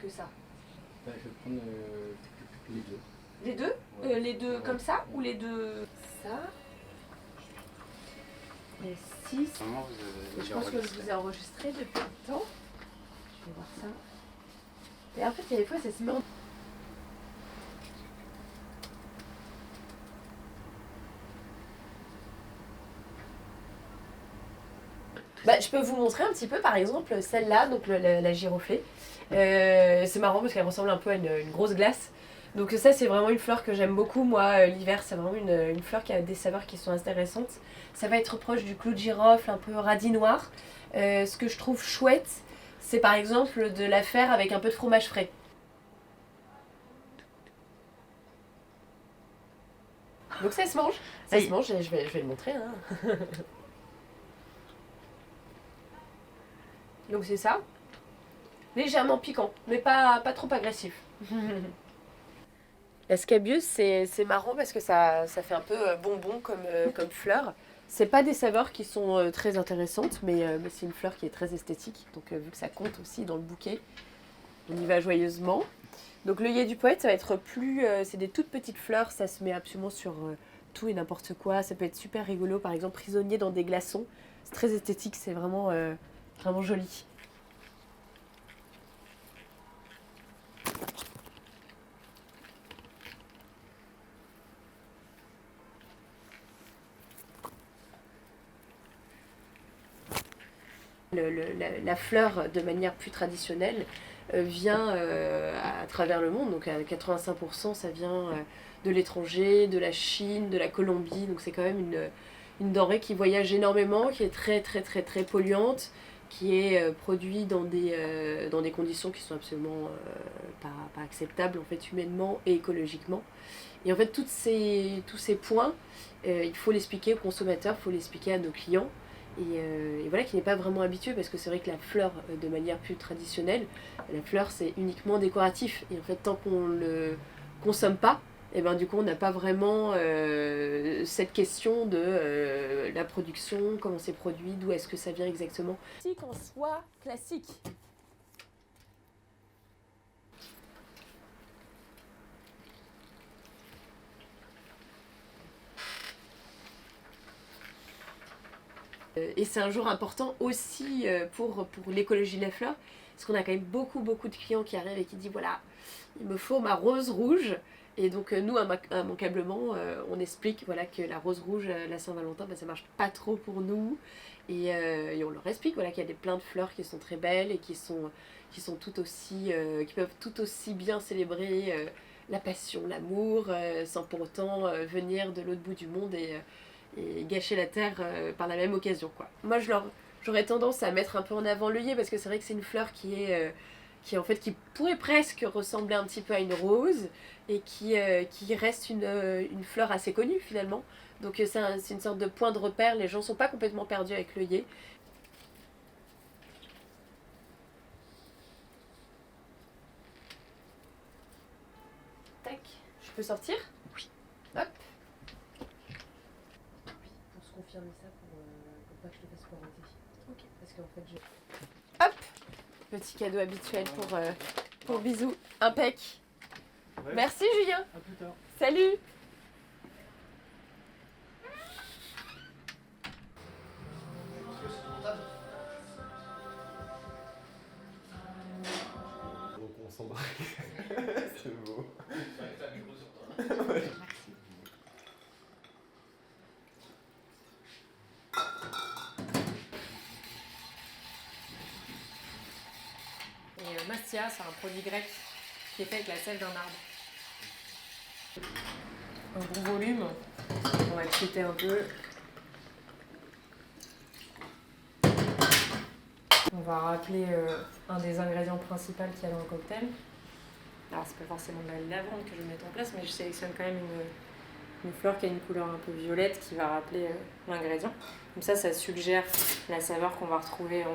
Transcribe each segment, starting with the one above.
que ça? Bah, je vais prendre les deux. Les deux? Ouais. Les deux Ouais. comme ça ou les deux... Ça. Les 6. Vraiment, vous Je pense que je vous ai enregistré depuis le temps. Je vais voir ça. Et en fait, il y a des fois, ça se met en... Bah, je peux vous montrer un petit peu, par exemple, celle-là, donc la giroflée. C'est marrant parce qu'elle ressemble un peu à une grosse glace. Donc ça, c'est vraiment une fleur que j'aime beaucoup. Moi, l'hiver, c'est vraiment une fleur qui a des saveurs qui sont intéressantes. Ça va être proche du clou de girofle, un peu radis noir. Ce que je trouve chouette, c'est par exemple de la faire avec un peu de fromage frais. Donc ça se mange. Ça se mange, et je vais le montrer. Hein. Donc c'est ça. Légèrement piquant, mais pas trop agressif. La scabieuse, c'est marrant parce que ça fait un peu bonbon comme fleur. C'est pas des saveurs qui sont très intéressantes, mais c'est une fleur qui est très esthétique. Donc vu que ça compte aussi dans le bouquet, on y va joyeusement. Donc l'œillet du poète, ça va être plus... c'est des toutes petites fleurs, ça se met absolument sur tout et n'importe quoi. Ça peut être super rigolo, par exemple prisonnier dans des glaçons. C'est très esthétique, c'est vraiment joli. La fleur, de manière plus traditionnelle, vient à travers le monde. Donc à 85%, ça vient de l'étranger, de la Chine, de la Colombie. Donc c'est quand même une denrée qui voyage énormément, qui est très très très très polluante, qui est produite dans des conditions qui sont absolument pas acceptables en fait, humainement et écologiquement. Et en fait, tous ces points, il faut l'expliquer aux consommateurs, il faut l'expliquer à nos clients. Et voilà, qui n'est pas vraiment habitué parce que c'est vrai que la fleur, de manière plus traditionnelle, la fleur c'est uniquement décoratif. Et en fait, tant qu'on le consomme pas, et ben du coup on n'a pas vraiment cette question de la production, comment c'est produit, d'où est-ce que ça vient exactement. En soi classique. Et c'est un jour important aussi pour l'écologie de la fleur, parce qu'on a quand même beaucoup de clients qui arrivent et qui disent voilà, il me faut ma rose rouge. Et donc nous, immanquablement, on explique voilà, que la rose rouge, la Saint-Valentin, ben, ça marche pas trop pour nous. Et on leur explique voilà, qu'il y a plein de fleurs qui sont très belles et qui sont tout aussi, qui peuvent tout aussi bien célébrer la passion, l'amour, sans pour autant venir de l'autre bout du monde et gâcher la terre par la même occasion, quoi. Moi, j'aurais tendance à mettre un peu en avant l'œillet parce que c'est vrai que c'est une fleur qui pourrait presque ressembler un petit peu à une rose et qui reste une fleur assez connue finalement. Donc c'est une sorte de point de repère, les gens sont pas complètement perdus avec l'œillet. Tac, je peux sortir? Oui. Hop. Pour se confirmer ça, pour pas que je te fasse poireauter. Ok. Parce qu'en fait, hop. Petit cadeau habituel pour bisous. Impec. Ouais. Merci Julien. À plus tard. Salut. C'est beau. Et mastia, c'est un produit grec qui est fait avec la sève d'un arbre. Un bon volume. On va cheater un peu. On va rappeler un des ingrédients principaux qu'il y a dans le cocktail. Alors c'est pas forcément de la lavande que je vais mettre en place, mais je sélectionne quand même une fleur qui a une couleur un peu violette qui va rappeler l'ingrédient. Comme ça suggère la saveur qu'on va retrouver en...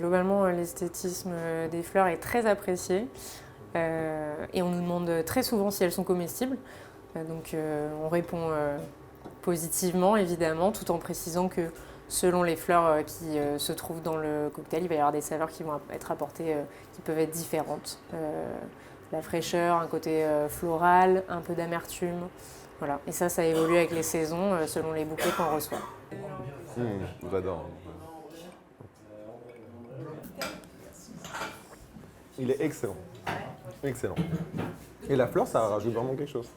Globalement, l'esthétisme des fleurs est très apprécié et on nous demande très souvent si elles sont comestibles. Donc on répond positivement, évidemment, tout en précisant que selon les fleurs qui se trouvent dans le cocktail, il va y avoir des saveurs qui vont être apportées, qui peuvent être différentes. La fraîcheur, un côté floral, un peu d'amertume. Voilà. Et ça évolue avec les saisons selon les bouquets qu'on reçoit. J'adore. Il est excellent. Excellent. Et la fleur, ça rajoute vraiment quelque chose.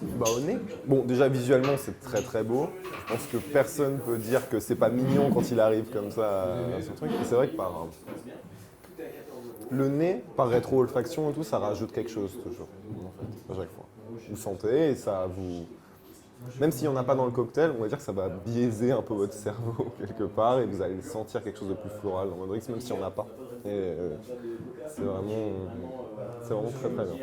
Bah, au nez. Bon, déjà visuellement, c'est très très beau. Je pense que personne peut dire que c'est pas mignon quand il arrive comme ça à ce truc. Et c'est vrai que le nez, par rétro-olfaction et tout, ça rajoute quelque chose toujours, en fait, à chaque fois. Vous sentez et ça vous... Même s'il n'y en a pas dans le cocktail, on va dire que ça va biaiser un peu votre cerveau quelque part et vous allez sentir quelque chose de plus floral dans Modrix, même s'il n'y en a pas. Et c'est vraiment très très bien.